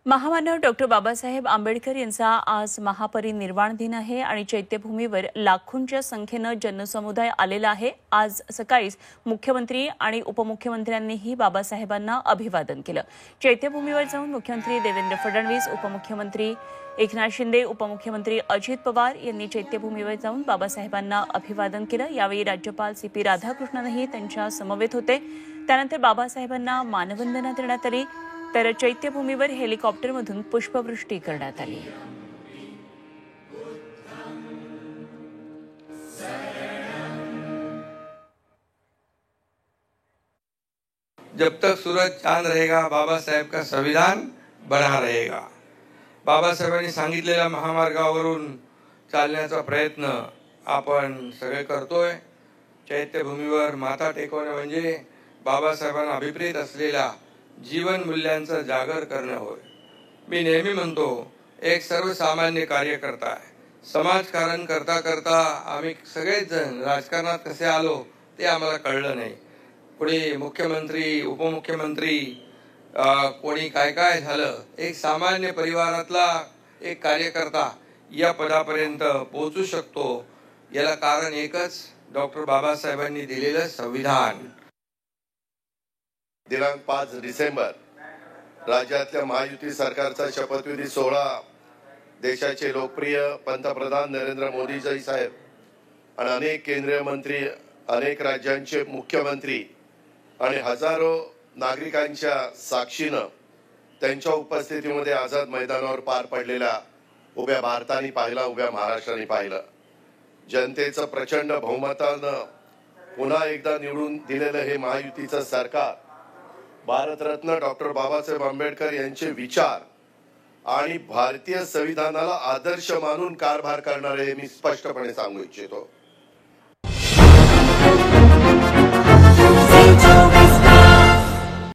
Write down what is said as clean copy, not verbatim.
महामानव डॉक्टर बाबासाहेब आंबेडकर यांचा आज महापरिनिर्वाण दिन आहे आणि चैत्यभूमीवर लाखोंच्या संख्येनं जनसमुदाय आलेला आहे। आज सकाळीच मुख्यमंत्री आणि उपमुख्यमंत्र्यांनीही बाबासाहेबांना अभिवादन केलं। चैत्यभूमीवर जाऊन मुख्यमंत्री देवेंद्र फडणवीस, उपमुख्यमंत्री एकनाथ शिंदे, उपमुख्यमंत्री अजित पवार यांनी चैत्यभूमीवर जाऊन बाबासाहेबांना अभिवादन केलं। यावेळी राज्यपाल सी.पी. राधाकृष्णनही त्यांच्या समवेत होते। त्यानंतर बाबासाहेबांना मानवंदना देण्यात आली, तर चैत्यभूमीवर हेलिकॉप्टरमधून पुष्पवृष्टी करण्यात आली। जब तक सूरज चांद रहेगा बाबा साहेब का संविधान बना रहेगा। बाबासाहेबांनी सांगितलेल्या महामार्गावरून चालण्याचा प्रयत्न आपण सगळे करतोय। चैत्यभूमीवर माथा टेकवणे म्हणजे बाबासाहेबांना अभिप्रेत असलेल्या जीवन मूल्यांचा जागर करणे होय। मी नेहमी म्हणतो, एक सर्वसामान्य कार्यकर्ता आहे। समाजकारण करता करता आम्ही सगळेच जण राजकारणात कसे आलो ते आम्हाला कळलं नाही। कोणी मुख्यमंत्री, उपमुख्यमंत्री, कोणी काय काय झालं। एक सामान्य परिवारातला एक कार्यकर्ता या पदापर्यंत पोहोचू शकतो, याला कारण एकच, डॉक्टर बाबासाहेबांनी दिलेलं संविधान। दिनांक 5 डिसेंबर राज्यातल्या महायुती सरकारचा शपथविधी सोहळा देशाचे लोकप्रिय पंतप्रधान नरेंद्र मोदीजी साहेब आणि अनेक केंद्रीय मंत्री, अनेक राज्यांचे मुख्यमंत्री आणि हजारो नागरिकांच्या साक्षीनं त्यांच्या उपस्थितीमध्ये आझाद मैदानावर पार पडलेल्या उभ्या भारताने पाहिला, उभ्या महाराष्ट्राने पाहिलं। जनतेचं प्रचंड बहुमतानं पुन्हा एकदा निवडून दिलेलं हे महायुतीचं सरकार भारतरत्न डॉक्टर बाबासाहेब आंबेडकर यांचे विचार आणि भारतीय संविधानाला आदर्श मानून कारभार करणारे, मी स्पष्टपणे सांगू इच्छितो।